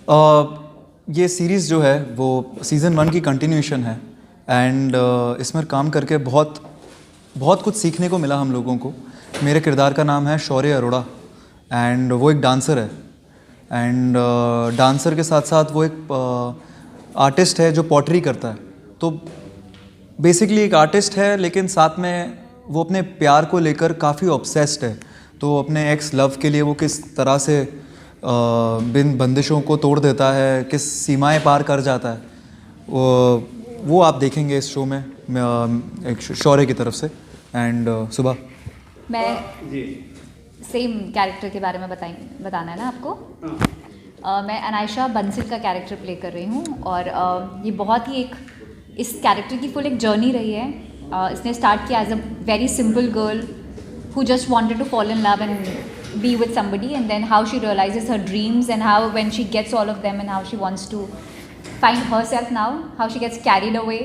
ये सीरीज़ जो है वो सीज़न 1 की कंटिन्यूशन है एंड इसमें काम करके बहुत बहुत कुछ सीखने को मिला हम लोगों को। मेरे किरदार का नाम है शौर्य अरोड़ा एंड वो एक डांसर है एंड डांसर के साथ साथ वो एक आर्टिस्ट है जो पॉटरी करता है। तो बेसिकली एक आर्टिस्ट है लेकिन साथ में वो अपने प्यार को लेकर काफ़ी ऑब्सेस्ड है। तो अपने एक्स लव के लिए वो किस तरह से बिन बंदिशों को तोड़ देता है, किस सीमाएं पार कर जाता है, वो आप देखेंगे इस शो में एक शौर्य की तरफ से। एंड सुबह मैं सेम कैरेक्टर के बारे में बताना है ना आपको। मैं अनायशा बंसिल का कैरेक्टर प्ले कर रही हूँ और ये बहुत ही इस कैरेक्टर की फुल एक जर्नी रही है। इसने स्टार्ट किया as a very simple girl who just wanted to fall in love and be with somebody, and then how she realizes her dreams and how when she gets all of them and how she wants to find herself now, how she gets carried away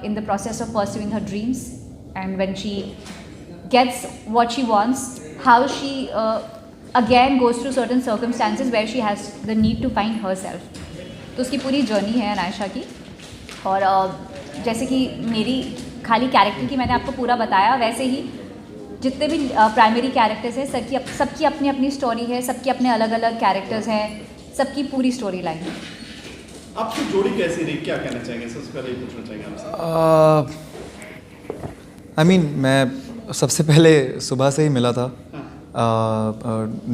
in the process of pursuing her dreams, and when she gets what she wants, how she again goes through certain circumstances where she has the need to find herself. तो उसकी पूरी journey है अनायशा की। और जैसे कि मेरी खाली कैरेक्टर की मैंने आपको पूरा बताया, वैसे ही जितने भी प्राइमरी कैरेक्टर्स हैं सबकी अपनी अपनी स्टोरी है, सबके अपने अलग अलग कैरेक्टर्स हैं, सबकी पूरी स्टोरी लाइन है। आपकी जोड़ी कैसी रही, क्या कहना चाहेंगे? सबसे पहले ये पूछना चाहेंगे आपसे। आई मीन मैं सबसे पहले सुबह से ही मिला था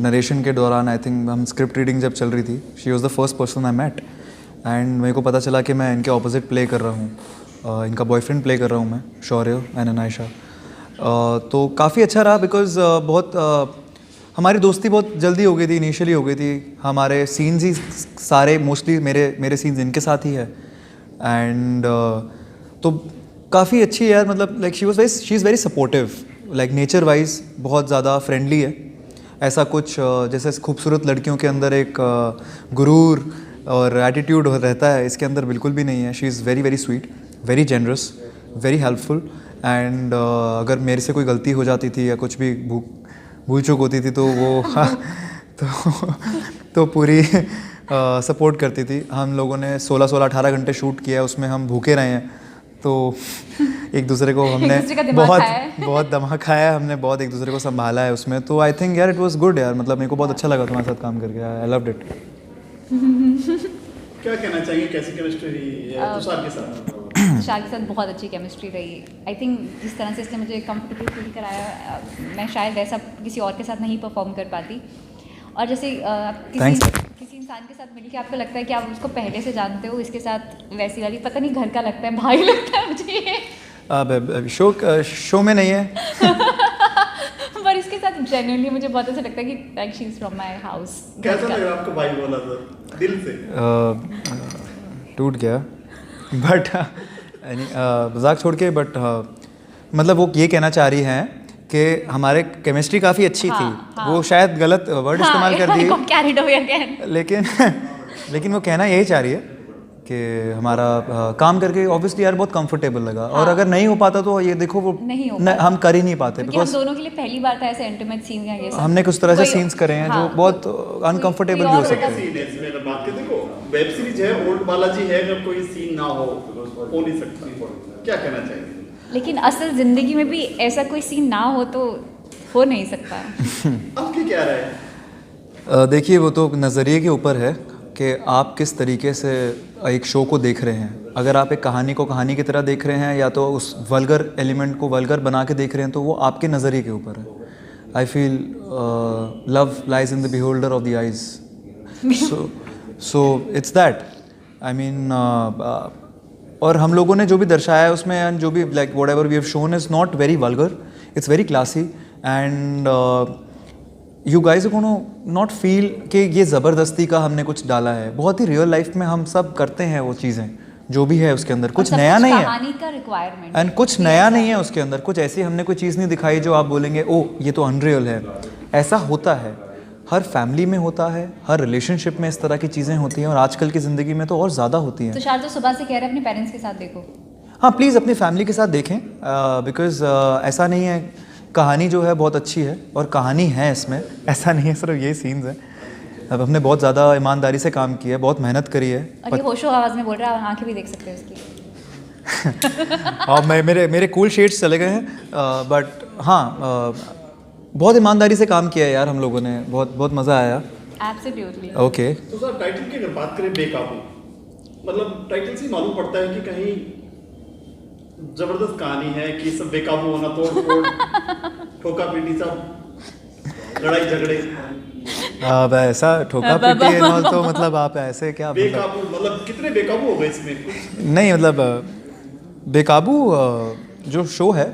नरेशन के दौरान। आई थिंक हम स्क्रिप्ट रीडिंग जब चल रही थी, she was the first person I met and मेरे को पता चला कि मैं इनके ऑपोजिट प्ले कर रहा हूँ, इनका बॉयफ्रेंड प्ले कर रहा हूँ मैं, शौर्य एंड अनायशा। तो काफ़ी अच्छा रहा बिकॉज़ हमारी दोस्ती बहुत जल्दी हो गई थी, इनिशियली हो गई थी। हमारे सीन्स ही सारे मोस्टली मेरे सीन्स इनके साथ ही है एंड तो काफ़ी अच्छी है यार। मतलब like she is very supportive, like nature wise बहुत ज़्यादा फ्रेंडली है। ऐसा कुछ जैसे खूबसूरत लड़कियों के अंदर एक गुरूर और एटीट्यूड रहता है, इसके अंदर बिल्कुल भी नहीं है। She is very very sweet, very generous, very helpful and अगर मेरे से कोई गलती हो जाती थी या कुछ भी भूल चूक होती थी तो वो तो पूरी सपोर्ट करती थी। हम लोगों ने 16-18 घंटे शूट किया है, उसमें हम भूखे रहे हैं, तो एक दूसरे को हमने बहुत दिमाग खाया है, हमने बहुत एक दूसरे को संभाला है उसमें। तो आई थिंक यार इट वाज गुड यार, मतलब मेरे को बहुत अच्छा लगा तुम्हारे साथ काम करके, आई लव्ड इट। क्या कहना चाहिए, कैसी केमिस्ट्री तुषार के साथ? तुषार के साथ बहुत अच्छी केमिस्ट्री रही। आई थिंक जिस तरह से इसने मुझे कंफर्टेबल फील कराया, मैं शायद ऐसा किसी और के साथ नहीं परफॉर्म कर पाती। और जैसे किसी इंसान के साथ मिलके आपको लगता है कि आप उसको पहले से जानते हो, इसके साथ वैसी वाली पता नहीं घर का लगता है, भाई लगता है मुझे। शो में नहीं है पर इसके साथ जेन्युइनली मुझे बहुत अच्छा लगता है कि like she is from my house. कैसा लगा आपको भाई बोला था दिल से? टूट गया बट मजाक छोड़ के, बट मतलब वो ये कहना चाह रही हैं कि हमारे केमिस्ट्री काफ़ी अच्छी थी। वो शायद गलत वर्ड इस्तेमाल कर दी, लेकिन वो कहना यही चाह रही है कि हमारा काम करके ऑब्वियसली यार बहुत कंफर्टेबल लगा। और अगर नहीं हो पाता तो ये देखो वो हम कर ही नहीं पाते, बिकॉज़ हम दोनों के लिए पहली बार था ऐसे इंटीमेट सीन का। ये हमने कुछ तरह से सीन्स करे हैं जो बहुत अनकंफर्टेबल भी हो सकते हैं। देखो वेब सीरीज है, ओल्ड बालाजी है, अगर कोई सीन ना हो नहीं सकता। क्या कहना चाहिए? लेकिन असल जिंदगी में भी ऐसा कोई सीन ना हो तो हो नहीं सकता। आपकी क्या राय है? देखिए वो तो नज़रिए के ऊपर है कि आप किस तरीके से एक शो को देख रहे हैं। अगर आप एक कहानी को कहानी की तरह देख रहे हैं या तो उस वल्गर एलिमेंट को वल्गर बना के देख रहे हैं, तो वो आपके नज़रिए के ऊपर है। I feel love lies in the beholder of the eyes, so it's that. I mean और हम लोगों ने जो भी दर्शाया है उसमें, जो भी like whatever we have shown is not very vulgar, it's very classy and you guys gonna not feel कि ये ज़बरदस्ती का हमने कुछ डाला है। बहुत ही रियल लाइफ में हम सब करते हैं वो चीज़ें, जो भी है उसके अंदर कुछ नया नहीं है कहानी का रिक्वायरमेंट एंड कुछ नया नहीं है उसके अंदर। कुछ ऐसी हमने कोई चीज़ नहीं दिखाई जो आप बोलेंगे ओ ये तो अनरियल है। ऐसा होता है, हर फैमिली में होता है, हर रिलेशनशिप में इस तरह की चीज़ें होती हैं और आजकल की ज़िंदगी में तो और ज़्यादा होती हैं। तुषार तो सुबह से कह रहे हैं अपने पेरेंट्स के साथ देखो। हाँ प्लीज़ अपनी फैमिली के साथ देखें, बिकॉज़ ऐसा नहीं है, कहानी जो है बहुत अच्छी है और कहानी है इसमें, ऐसा नहीं है सिर्फ ये सीन्स हैं। अब हमने बहुत ज़्यादा ईमानदारी से काम किया है, बहुत मेहनत करी है। और ये होशो आवाज़ में बोल रहा है, आंखें भी देख सकते हैं उसकी। और मेरे कूल शेड्स चले गए हैं, बट हाँ, बहुत ईमानदारी से काम किया है यार हम लोगों ने, बहुत बहुत मज़ा आया। एब्सोल्युटली। ओके, तो सर टाइटल की अगर बात करें बेकाबू, मतलब टाइटल से ही मालूम पड़ता है कि कहीं जबरदस्त कहानी है कि सब बेकाबू होना, तोड़ फोड़, ठोका पीटी, सब लड़ाई झगड़े। अब ऐसा ठोका पीटी है तो मतलब आप ऐसे क्या बेकाबू मतलब कितने बेकाबू हो गए इसमें कुछ? नहीं मतलब बेकाबू जो शो है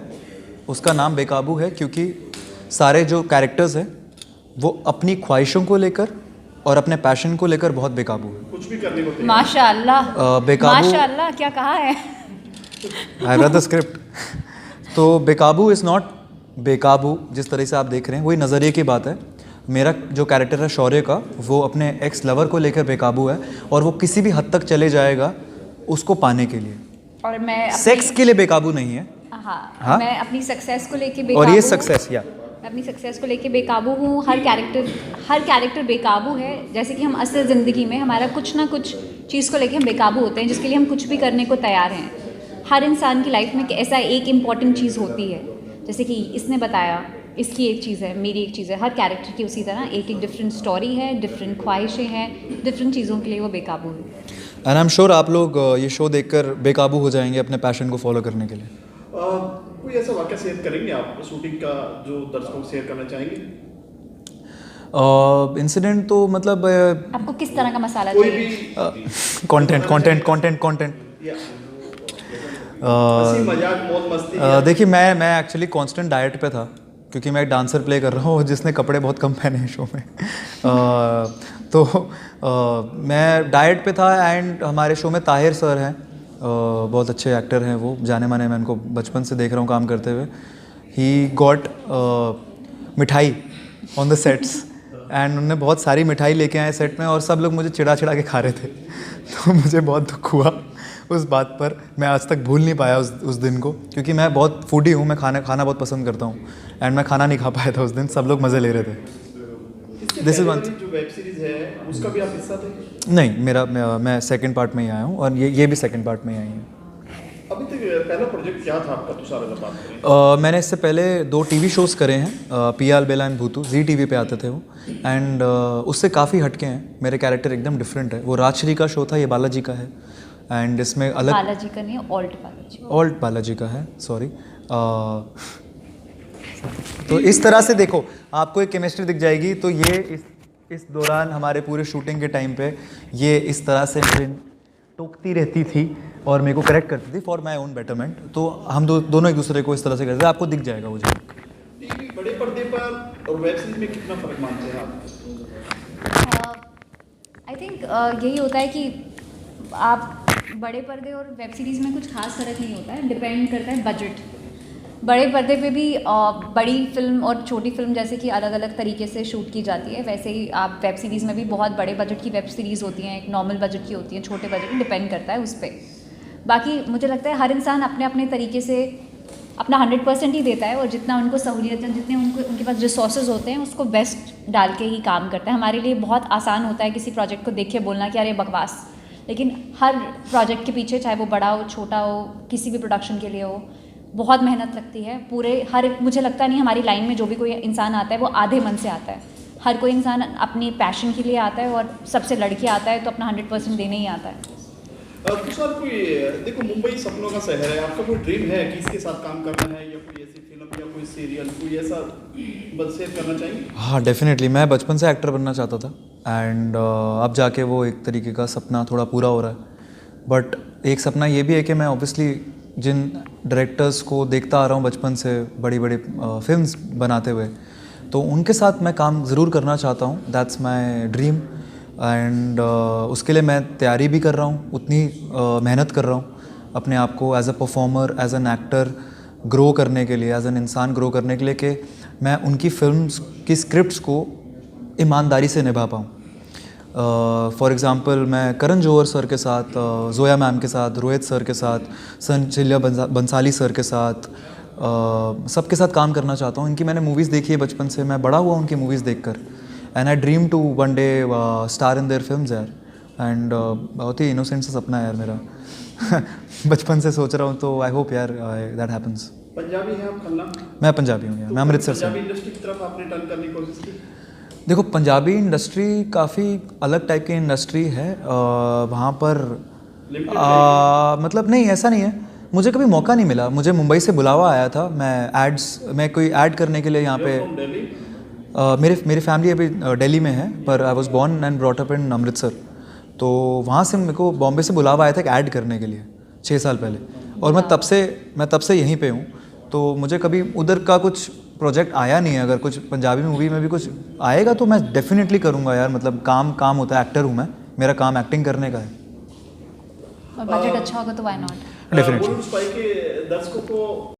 उसका नाम बेकाबू है क्योंकि सारे जो कैरेक्टर्स हैं वो अपनी ख्वाहिशों को लेकर और अपने पैशन को लेकर बहुत बेकाबू है। कुछ भी करने को तैयार। माशाअल्लाह, बेकाबू, माशाअल्लाह क्या कहा है। I read the script. तो बेकाबू इज़ नॉट बेकाबू जिस तरह से आप देख रहे हैं, वही नज़रिए की बात है। मेरा जो कैरेक्टर है शौर्य का, वो अपने एक्स लवर को लेकर बेकाबू है और वो किसी भी हद तक चले जाएगा उसको पाने के लिए। और मैं सेक्स के लिए बेकाबू नहीं है। हाँ, मैं अपनी सक्सेस को लेके बेकाबू और ये हूँ। सक्सेस या मैं अपनी सक्सेस को लेके बेकाबू हूँ। हर कैरेक्टर बेकाबू है। जैसे कि हम असल ज़िंदगी में हमारा कुछ ना कुछ चीज़ को लेके हम बेकाबू होते हैं, जिसके लिए हम कुछ भी करने को तैयार हैं। हर इंसान की लाइफ में ऐसा एक इम्पॉर्टेंट चीज़ होती है, जैसे कि इसने बताया इसकी एक चीज़ है, मेरी एक चीज़ है। हर कैरेक्टर की उसी तरह एक एक डिफरेंट स्टोरी है, डिफरेंट ख्वाहिशें हैं, डिफरेंट चीज़ों के लिए वो बेकाबू है। एंड आई एम श्योर आप लोग ये शो देखकर बेकाबू हो जाएंगे अपने पैशन को फॉलो करने के लिए। कोई ऐसा वाक़या शेयर करेंगे आप शूटिंग का जो दर्शकों को शेयर करना चाहेंगे? इंसिडेंट तो मतलब आपको किस तरह का मसाला कोई चाहिए? भी कंटेंट हंसी मजाक मौज मस्ती। देखिए मैं एक्चुअली कांस्टेंट डाइट पे था क्योंकि मैं एक डांसर प्ले कर रहा हूँ जिसने कपड़े बहुत कम पहने हैं शो में। तो मैं डाइट पे था एंड हमारे शो में ताहिर सर हैं, बहुत अच्छे एक्टर हैं, वो जाने माने, मैं उनको बचपन से देख रहा हूँ काम करते हुए। ही गॉट मिठाई ऑन द सेट्स एंड उन्होंने बहुत सारी मिठाई लेके आए सेट में और सब लोग मुझे चिढ़ा चिढ़ा के खा रहे थे। तो मुझे बहुत दुख हुआ उस बात पर। मैं आज तक भूल नहीं पाया उस दिन को, क्योंकि मैं बहुत फूडी हूँ, मैं खाना बहुत पसंद करता हूँ एंड मैं खाना नहीं खा पाया था उस दिन। सब लोग मज़े ले रहे थे। दिस इज वन जो वेब सीरीज है उसका भी आप हिस्सा थे? नहीं, मैं सेकंड पार्ट में ही आया हूँ और ये भी सेकंड पार्ट में ही आई हैं। अभी तक पहला प्रोजेक्ट क्या था आपका तुषार, अगर बात करें? मैंने इससे पहले 2 टीवी शोज़ करे हैं, पियाल बेला एंड भूतू, जी टीवी पे आते थे वो, एंड उससे काफ़ी हटके हैं। मेरे कैरेक्टर एकदम डिफरेंट है। वो राजश्री का शो था, ये बालाजी का है एंड इसमें अलग बालाजी का नहीं, ऑल्ट बालाजी का है, सॉरी। तो इस तरह से देखो, आपको एक केमिस्ट्री दिख जाएगी। तो ये इस दौरान हमारे पूरे शूटिंग के टाइम पे ये इस तरह से मुझे टोकती रहती थी और मेरे को करेक्ट करती थी फॉर माई ओन बेटरमेंट। तो हम दोनों एक दूसरे को इस तरह से करते थे। आपको दिख जाएगा वो जब टीवी बड़े पर्दे पर और वेब सीरीज में कितना फ़र्क मानते हैं आप? आई थिंक यही होता है कि आप बड़े पर्दे और वेब सीरीज़ में कुछ खास फ़र्क नहीं होता है, डिपेंड करता है बजट। बड़े पर्दे पे भी बड़ी फिल्म और छोटी फिल्म जैसे कि अलग अलग तरीके से शूट की जाती है, वैसे ही आप वेब सीरीज़ में भी बहुत बड़े बजट की वेब सीरीज़ होती हैं, एक नॉर्मल बजट की होती हैं, छोटे बजट में, डिपेंड करता है उस पर। बाकी मुझे लगता है हर इंसान अपने अपने तरीके से अपना 100% ही देता है और जितना उनको सहूलियत है, जितने उनके पास रिसोर्सेज होते हैं, उसको बेस्ट डाल के ही काम करता है। हमारे लिए बहुत आसान होता है किसी प्रोजेक्ट को देख के बोलना कि अरे बकवास, लेकिन हर प्रोजेक्ट के पीछे, चाहे वो बड़ा हो छोटा हो, किसी भी प्रोडक्शन के लिए हो, बहुत मेहनत लगती है। मुझे लगता नहीं हमारी लाइन में जो भी कोई इंसान आता है वो आधे मन से आता है। हर कोई इंसान अपनी पैशन के लिए आता है और सबसे लड़के आता है तो अपना 100% देने ही आता है। तुषार, कोई देखो मुंबई सपनों का शहर है, आपका कोई ड्रीम है कि इसके साथ काम करना है, या कोई ऐसी फिल्म या कोई सीरियल, कोई ऐसा बस शेयर करना चाहेंगे? हाँ, डेफिनेटली। मैं बचपन से एक्टर बनना चाहता था एंड अब जाके वो एक तरीके का सपना थोड़ा पूरा हो रहा है। बट एक सपना ये भी है कि मैं ऑब्वियसली जिन डायरेक्टर्स को देखता आ रहा हूँ बचपन से बड़ी बड़ी फिल्म्स बनाते हुए, तो उनके साथ मैं काम ज़रूर करना चाहता हूँ। दैट्स माय ड्रीम एंड उसके लिए मैं तैयारी भी कर रहा हूँ, उतनी मेहनत कर रहा हूँ अपने आप को as a performer, as an actor grow करने के लिए, एज एन इंसान ग्रो करने के लिए, कि मैं उनकी फिल्म्स की स्क्रिप्ट्स को ईमानदारी से निभा पाऊँ। फॉर एग्ज़ाम्पल मैं करण जौहर सर के साथ, जोया मैम के साथ, रोहित सर के साथ, संचिल्या बंसाली सर के साथ, सबके साथ काम करना चाहता हूँ। इनकी मैंने मूवीज़ देखी है बचपन से, मैं बड़ा हुआ उनकी मूवीज़ देखकर and I dream to one day star in their films यार. एंड बहुत ही इनोसेंट सा सपना है यार मेरा. बचपन से सोच रहा हूँ, तो आई होप यार दैट हैपन्स. पंजाबी हैं आप खन्ना? मैं पंजाबी हूँ यार, मैं अमृतसर से हूँ. पंजाबी इंडस्ट्री की तरफ आपने टर्न करने की कोशिश की? देखो, पंजाबी इंडस्ट्री काफ़ी अलग टाइप की इंडस्ट्री है. वहाँ पर मतलब नहीं, ऐसा नहीं है. मुझे कभी मौका नहीं मिला. मुझे मुंबई से बुलावा आया था, मैं कोई ऐड करने के लिए यहाँ पे. फ्रॉम दिल्ली? मेरी फैमिली अभी दिल्ली में है, पर I was born and brought up in Amritsar. तो वहाँ से मेरे को बॉम्बे से बुलावा आया था एक ऐड करने के लिए 6 साल पहले. और मैं तब से यहीं पे हूँ. तो मुझे कभी उधर का कुछ प्रोजेक्ट आया नहीं है. अगर कुछ पंजाबी मूवी में भी कुछ आएगा तो मैं डेफिनेटली करूँगा यार. मतलब काम होता है. एक्टर हूँ मैं, मेरा काम एक्टिंग करने का है. और बजट अच्छा होगा तो why not. Definitely. Bollywood spy के दर्शकों को